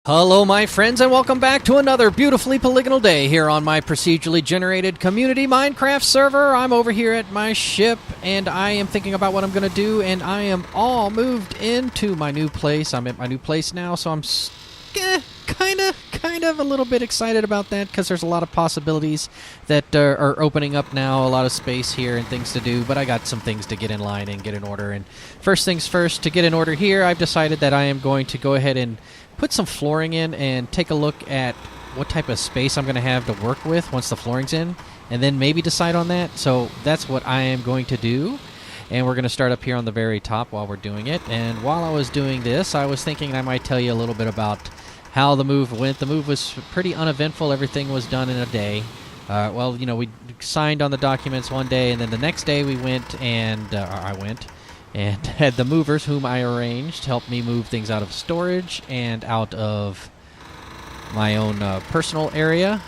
Hello, my friends, and welcome back to another beautifully polygonal day here on my procedurally generated community Minecraft server. I'm over here at my ship, and I am thinking about what I'm going to do, and I am all moved into my new place. I'm at my new place now, so I'm kind of a little bit excited about that because there's a lot of possibilities that are opening up now, a lot of space here and things to do, but I got some things to get in line and get in order. And first things first, to get in order here, I've decided that I am going to go ahead and put some flooring in and take a look at what type of space I'm going to have to work with once the flooring's in, and then maybe decide on that. So that's what I am going to do, and we're going to start up here on the very top while we're doing it. And while I was doing this, I was thinking I might tell you a little bit about how the move went. The move was pretty uneventful. Everything was done in a day. Well, you know, we signed on the documents one day, and then the next day we went and I went and had the movers, whom I arranged, help me move things out of storage and out of my own personal area,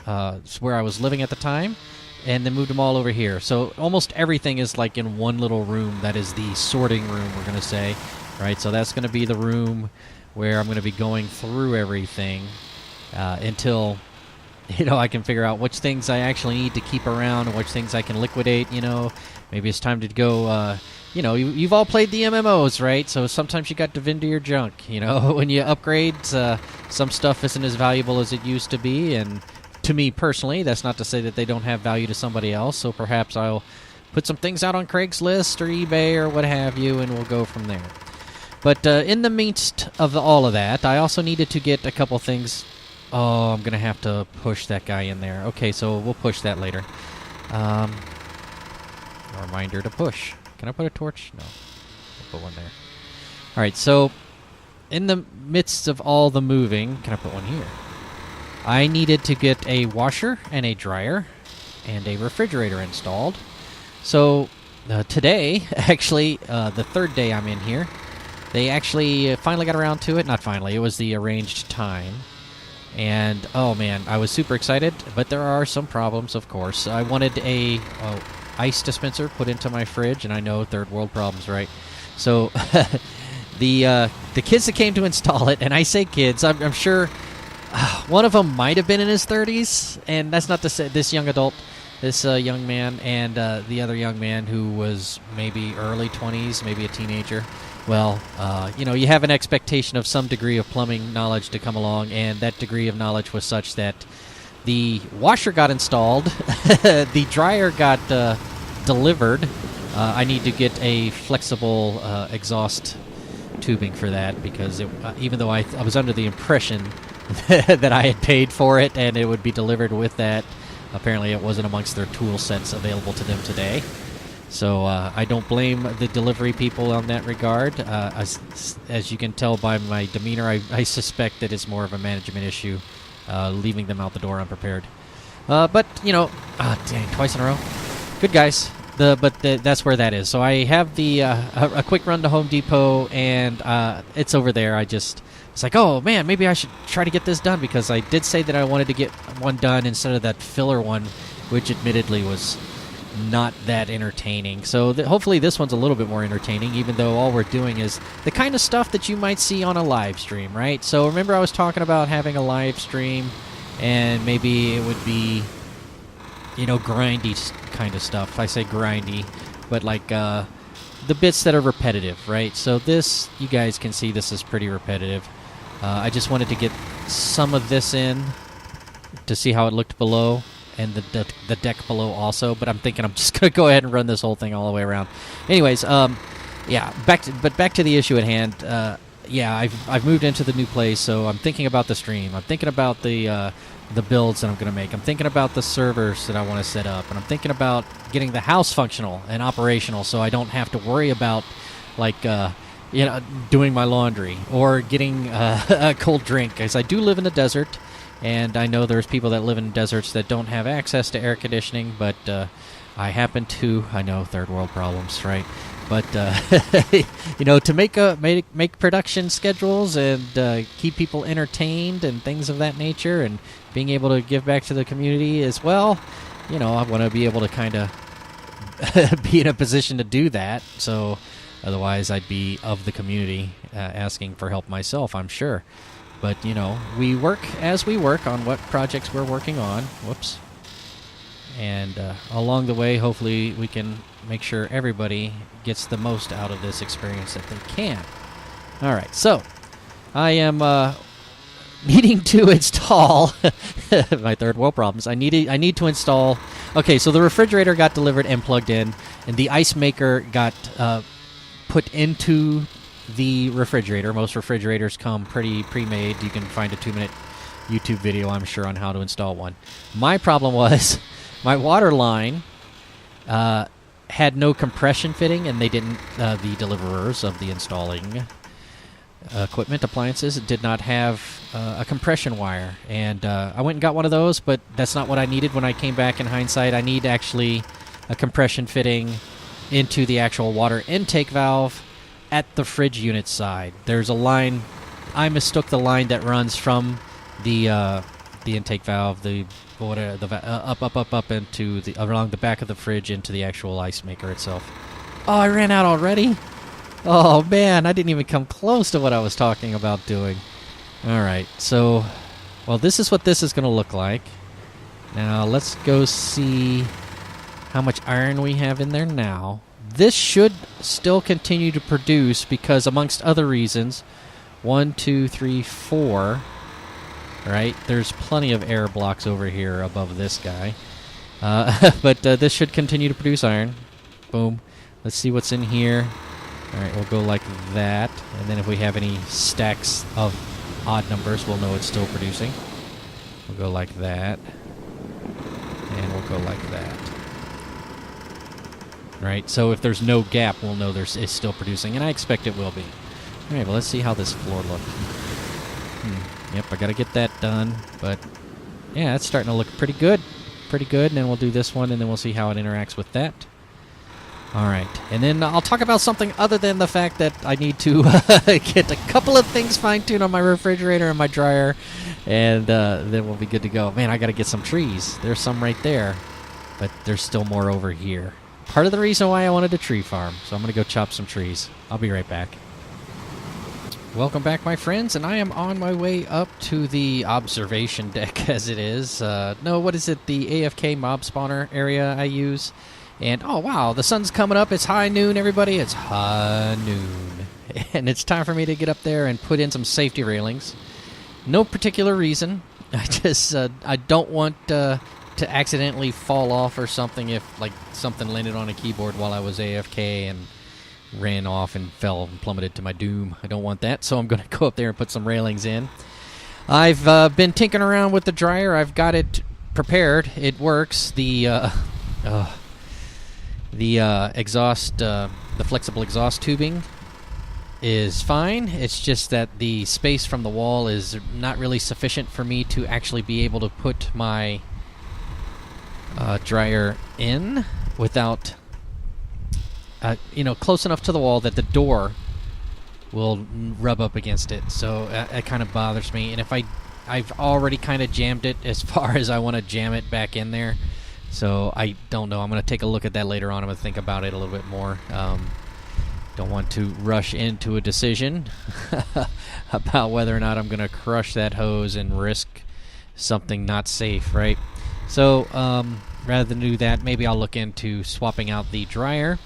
where I was living at the time, and then moved them all over here. So almost everything is like in one little room. That is the sorting room, we're going to say, right? So that's going to be the room where I'm going to be going through everything until, you know, I can figure out which things I actually need to keep around and which things I can liquidate. You know, maybe it's time to go, you know, you've all played the MMOs, right? So sometimes you got to vend to your junk. You know, when you upgrade, some stuff isn't as valuable as it used to be. And to me personally, that's not to say that they don't have value to somebody else. So perhaps I'll put some things out on Craigslist or eBay or what have you, and we'll go from there. But in the midst of all of that, I also needed to get a couple things. Oh, I'm going to have to push that guy in there. Okay, so we'll push that later. A reminder to push. Can I put a torch? No. I'll put one there. All right, so in the midst of all the moving, can I put one here? I needed to get a washer and a dryer and a refrigerator installed. So today, actually, the third day I'm in here, they actually finally got around to it. Not finally, it was the arranged time. And, oh man, I was super excited, but there are some problems, of course. I wanted a ice dispenser put into my fridge, and I know third world problems, right? So the kids that came to install it, and I say kids, I'm sure one of them might have been in his 30s, and that's not to say this young adult, this young man, and the other young man who was maybe early 20s, maybe a teenager. Well, you know, you have an expectation of some degree of plumbing knowledge to come along, and that degree of knowledge was such that the washer got installed, the dryer got delivered. I need to get a flexible exhaust tubing for that because even though I was under the impression that I had paid for it and it would be delivered with that, apparently it wasn't amongst their tool sets available to them today. So I don't blame the delivery people on that regard. As you can tell by my demeanor, I suspect that it's more of a management issue, leaving them out the door unprepared. But, you know, dang, twice in a row. Good guys. That's where that is. So I have a quick run to Home Depot, and it's over there. It's like, oh, man, maybe I should try to get this done because I did say that I wanted to get one done instead of that filler one, which admittedly was not that entertaining. So hopefully this one's a little bit more entertaining, even though all we're doing is the kind of stuff that you might see on a live stream, right? So remember I was talking about having a live stream, and maybe it would be, you know, grindy kind of stuff. I say grindy, but like the bits that are repetitive, right? So this, you guys can see this is pretty repetitive. I just wanted to get some of this in to see how it looked below, and the deck below also, but I'm thinking I'm just going to go ahead and run this whole thing all the way around. Anyways, yeah, back to the issue at hand. Yeah, I've moved into the new place, so I'm thinking about the stream. I'm thinking about the builds that I'm going to make. I'm thinking about the servers that I want to set up, and I'm thinking about getting the house functional and operational so I don't have to worry about, like, you know, doing my laundry or getting a cold drink, because I do live in the desert. And I know there's people that live in deserts that don't have access to air conditioning, but I happen to. I know, third world problems, right? But you know, to make production schedules and keep people entertained and things of that nature, and being able to give back to the community as well. You know, I want to be able to kind of be in a position to do that. So otherwise, I'd be of the community asking for help myself, I'm sure. But, you know, we work as we work on what projects we're working on. Whoops. And along the way, hopefully, we can make sure everybody gets the most out of this experience that they can. All right, so I am needing to install my third world problems. I need to install. Okay, so the refrigerator got delivered and plugged in, and the ice maker got put into the refrigerator. Most refrigerators come pretty pre-made. You can find a 2-minute YouTube video, I'm sure, on how to install one. My problem was my water line had no compression fitting, and they didn't. The deliverers of the installing equipment, appliances, did not have a compression wire. And I went and got one of those, but that's not what I needed when I came back in hindsight. I need actually a compression fitting into the actual water intake valve at the fridge unit side. There's a line. I mistook the line that runs from the intake valve, the water, up into the along the back of the fridge into the actual ice maker itself. Oh, I ran out already. Oh man, I didn't even come close to what I was talking about doing. All right, so, well, this is what this is going to look like. Now let's go see how much iron we have in there now. This should still continue to produce because, amongst other reasons, 1, 2, 3, 4. Right, there's plenty of air blocks over here above this guy. But this should continue to produce iron. Boom. Let's see what's in here. All right, we'll go like that. And then if we have any stacks of odd numbers, we'll know it's still producing. We'll go like that. And we'll go like that. Right, so if there's no gap, we'll know it's still producing. And I expect it will be. All right, well, let's see how this floor looks. Yep, I got to get that done, but yeah, it's starting to look pretty good. Pretty good, and then we'll do this one, and then we'll see how it interacts with that. All right, and then I'll talk about something other than the fact that I need to get a couple of things fine-tuned on my refrigerator and my dryer, and then we'll be good to go. Man, I got to get some trees. There's some right there, but there's still more over here. Part of the reason why I wanted a tree farm, so I'm going to go chop some trees. I'll be right back. Welcome back, my friends, and I am on my way up to the observation deck, as it is. No, what is it? The AFK mob spawner area I use. And, oh, wow, the sun's coming up. It's high noon, everybody. It's high noon. And it's time for me to get up there and put in some safety railings. No particular reason. I just, I don't want to accidentally fall off or something if, like, something landed on a keyboard while I was AFK and ran off and fell and plummeted to my doom. I don't want that, so I'm going to go up there and put some railings in. I've been tinkering around with the dryer. I've got it prepared. It works. The exhaust, the flexible exhaust tubing is fine. It's just that the space from the wall is not really sufficient for me to actually be able to put my dryer in without close enough to the wall that the door will rub up against it. So it kind of bothers me. And if I've already kind of jammed it as far as I want to jam it back in there. So I don't know. I'm going to take a look at that later on. I'm going to think about it a little bit more. Don't want to rush into a decision about whether or not I'm going to crush that hose and risk something not safe, right? So rather than do that, maybe I'll look into swapping out the dryer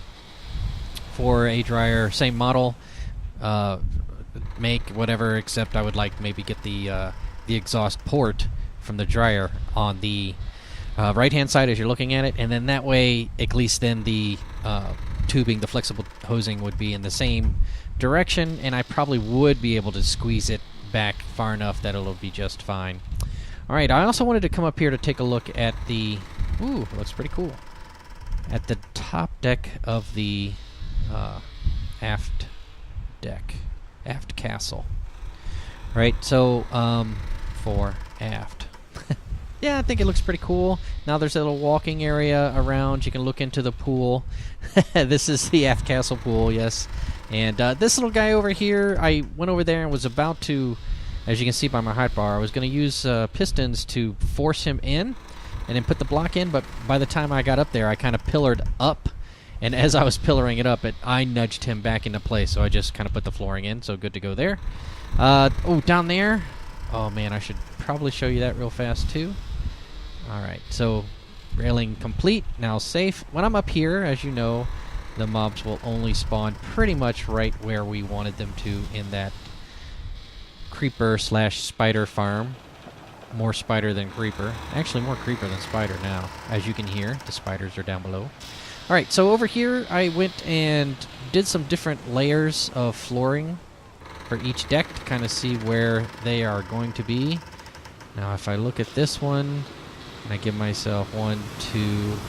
for a dryer, same model, make, whatever, except I would like maybe get the exhaust port from the dryer on the right-hand side as you're looking at it, and then that way, at least then the tubing, the flexible hosing would be in the same direction, and I probably would be able to squeeze it back far enough that it'll be just fine. All right, I also wanted to come up here to take a look at the, ooh, looks pretty cool, at the top deck of the aft deck, aft castle. Right, so for aft. Yeah, I think it looks pretty cool. Now there's a little walking area around. You can look into the pool. This is the aft castle pool, yes. And this little guy over here, I went over there and was about to, as you can see by my height bar, I was going to use pistons to force him in and then put the block in, but by the time I got up there, I kind of pillared up. And as I was pillaring it up, I nudged him back into place, so I just kind of put the flooring in, so good to go there. Oh, down there, Oh man, I should probably show you that real fast too. Alright, so railing complete, now safe. When I'm up here, as you know, the mobs will only spawn pretty much right where we wanted them to in that creeper/spider farm. More spider than creeper. Actually, more creeper than spider now. As you can hear, the spiders are down below. Alright, so over here I went and did some different layers of flooring for each deck to kind of see where they are going to be. Now if I look at this one, and I give myself 1, 2,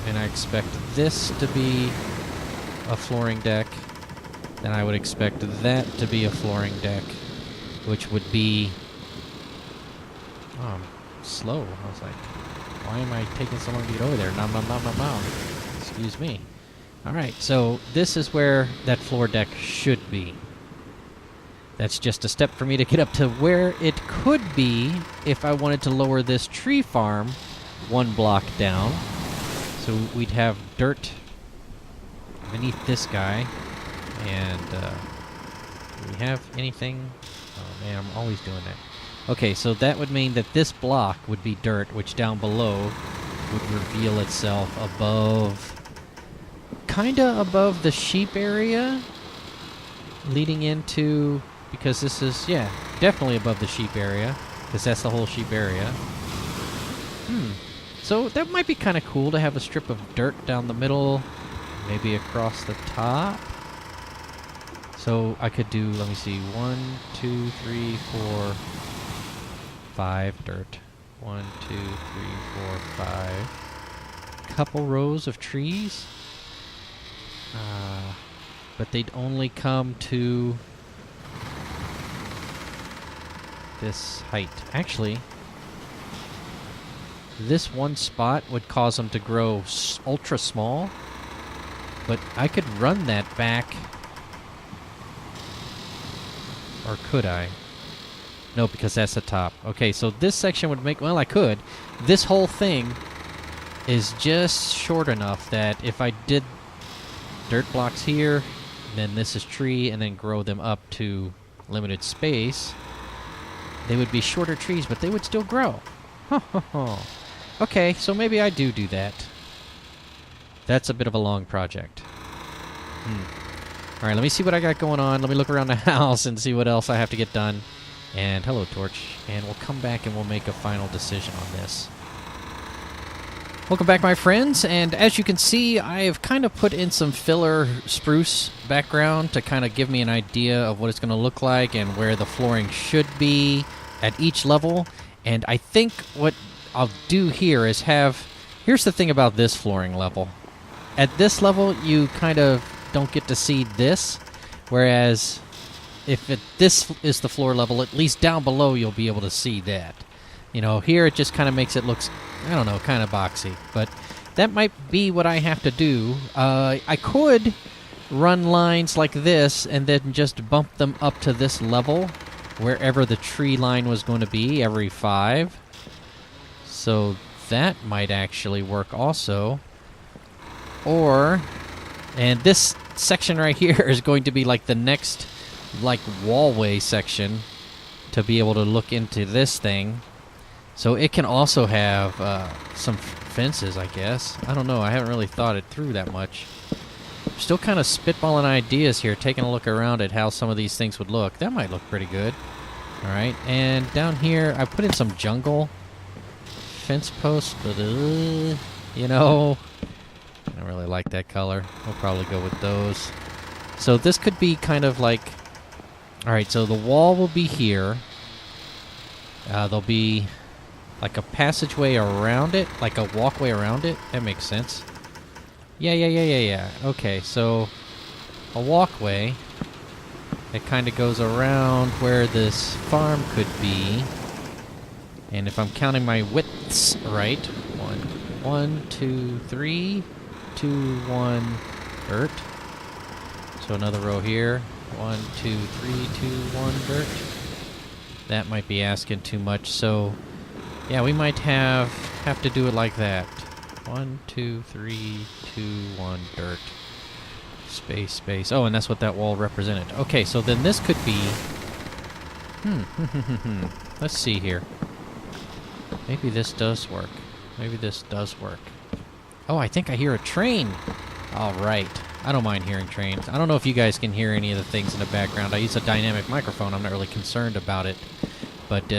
and I expect this to be a flooring deck, then I would expect that to be a flooring deck, which would be... Oh, I'm slow. I was like, why am I taking so long to get over there? Nom nom nom nom nom. Excuse me. Alright, so this is where that floor deck should be. That's just a step for me to get up to where it could be if I wanted to lower this tree farm 1 block down. So we'd have dirt beneath this guy. And, do we have anything? Oh man, I'm always doing that. Okay, so that would mean that this block would be dirt, which down below would reveal itself above... kinda above the sheep area, leading into... because this is, yeah, definitely above the sheep area, because that's the whole sheep area. So that might be kind of cool to have a strip of dirt down the middle, maybe across the top. So I could do, let me see, 1, 2, 3, 4, 5 dirt. 1, 2, 3, 4, 5. Couple rows of trees. But they'd only come to this height. Actually, this one spot would cause them to grow ultra small, but I could run that back. Or could I? No, because that's the top. Okay, so this section would make... well, I could. This whole thing is just short enough that if I did dirt blocks here, then this is tree, and then grow them up to limited space, they would be shorter trees, but they would still grow. Okay, so maybe I do that. That's a bit of a long project. Alright, let me see what I got going on. Let me look around the house and see what else I have to get done. And hello, Torch. And we'll come back and we'll make a final decision on this. Welcome back, my friends, and as you can see, I've kind of put in some filler spruce background to kind of give me an idea of what it's going to look like and where the flooring should be at each level. And I think what I'll do here is have... here's the thing about this flooring level. At this level, you kind of don't get to see this, whereas if this is the floor level, at least down below you'll be able to see that. You know, here it just kind of makes it look, I don't know, kind of boxy. But that might be what I have to do. I could run lines like this and then just bump them up to this level, wherever the tree line was going to be, every 5. So that might actually work also. Or, and this section right here is going to be like the next, like, wallway section to be able to look into this thing. So it can also have some fences, I guess. I don't know. I haven't really thought it through that much. Still kind of spitballing ideas here, taking a look around at how some of these things would look. That might look pretty good. All right. And down here, I put in some jungle fence posts, but, you know, I don't really like that color. We'll probably go with those. So this could be kind of like... all right, so the wall will be here. There'll be... like a passageway around it, like a walkway around it. That makes sense. Yeah. Okay, so a walkway that kind of goes around where this farm could be. And if I'm counting my widths right, 1, 2, 3, 2, 1, dirt. So another row here. 1, 2, 3, 2, 1, dirt. That might be asking too much, so... yeah, we might have to do it like that. 1, 2, 3, 2, 1, dirt. Space. Oh, and that's what that wall represented. Okay, so then this could be... Let's see here. Maybe this does work. Maybe this does work. Oh, I think I hear a train. All right. I don't mind hearing trains. I don't know if you guys can hear any of the things in the background. I use a dynamic microphone. I'm not really concerned about it. But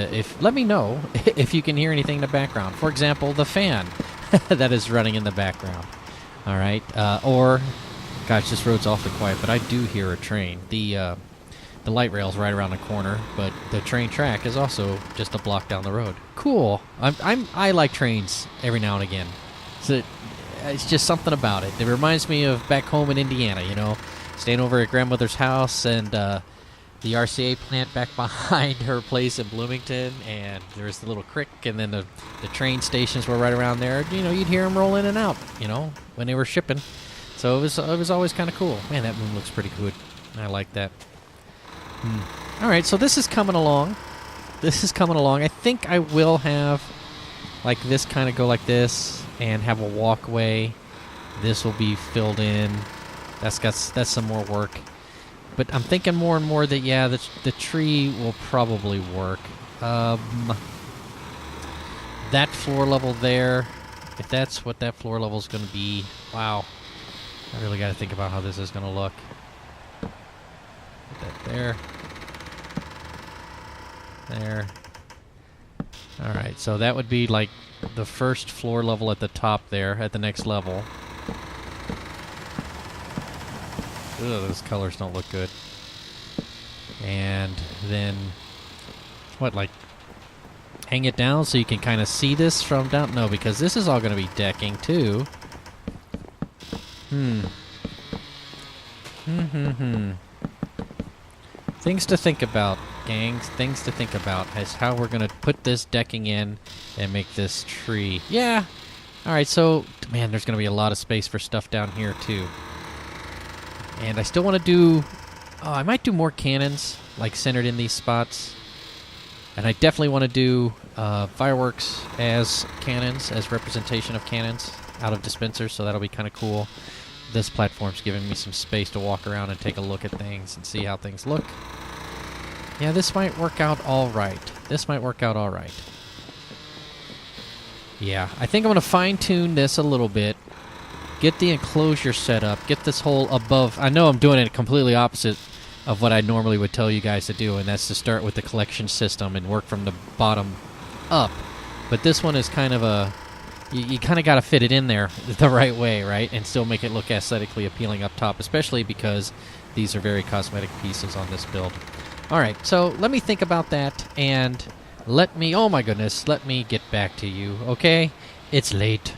let me know if you can hear anything in the background. For example, the fan that is running in the background. All right. Or, gosh, this road's awfully quiet, but I do hear a train. The light rail's right around the corner, but the train track is also just a block down the road. Cool. I like trains every now and again. So it's just something about it. It reminds me of back home in Indiana, you know, staying over at grandmother's house and the RCA plant back behind her place in Bloomington, and there was the little creek, and then the train stations were right around there. You know, you'd hear them roll in and out, you know, when they were shipping. So it was always kind of cool. Man, that moon looks pretty good. I like that. All right, so this is coming along. This is coming along. I think I will have like this kind of go like this and have a walkway. This will be filled in. That's some more work. But I'm thinking more and more that, yeah, the tree will probably work. That floor level there, if that's what that floor level is going to be, wow. I really got to think about how this is going to look. Put that there. There. All right, so that would be like the first floor level at the top there, at the next level. Ugh, those colors don't look good. And then, what, like, hang it down so you can kind of see this from down? No, because this is all going to be decking, too. Things to think about, gangs. Things to think about is how we're going to put this decking in and make this tree. Yeah. All right, so, man, there's going to be a lot of space for stuff down here, too. And I still want to do... Oh, I might do more cannons, like, centered in these spots. And I definitely want to do fireworks as cannons, as representation of cannons out of dispensers, so that'll be kind of cool. This platform's giving me some space to walk around and take a look at things and see how things look. Yeah, this might work out all right. This might work out all right. Yeah, I think I'm going to fine-tune this a little bit. Get the enclosure set up. Get this whole above... I know I'm doing it completely opposite of what I normally would tell you guys to do, and that's to start with the collection system and work from the bottom up. But this one is kind of a... You kind of got to fit it in there the right way, right? And still make it look aesthetically appealing up top, especially because these are very cosmetic pieces on this build. All right, so let me think about that, and let me... Oh, my goodness. Let me get back to you, okay? It's late.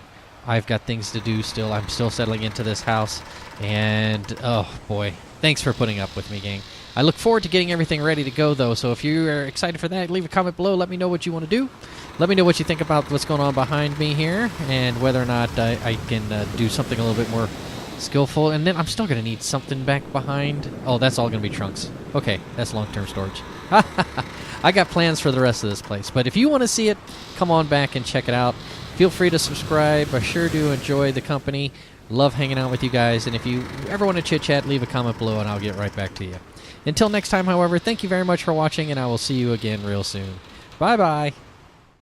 I've got things to do still. I'm still settling into this house. And, oh, boy. Thanks for putting up with me, gang. I look forward to getting everything ready to go, though. So if you are excited for that, leave a comment below. Let me know what you want to do. Let me know what you think about what's going on behind me here and whether or not I can do something a little bit more skillful. And then I'm still going to need something back behind. Oh, that's all going to be trunks. Okay, that's long-term storage. I got plans for the rest of this place. But if you want to see it, come on back and check it out. Feel free to subscribe. I sure do enjoy the company. Love hanging out with you guys. And if you ever want to chit-chat, leave a comment below and I'll get right back to you. Until next time, however, thank you very much for watching, and I will see you again real soon. Bye-bye.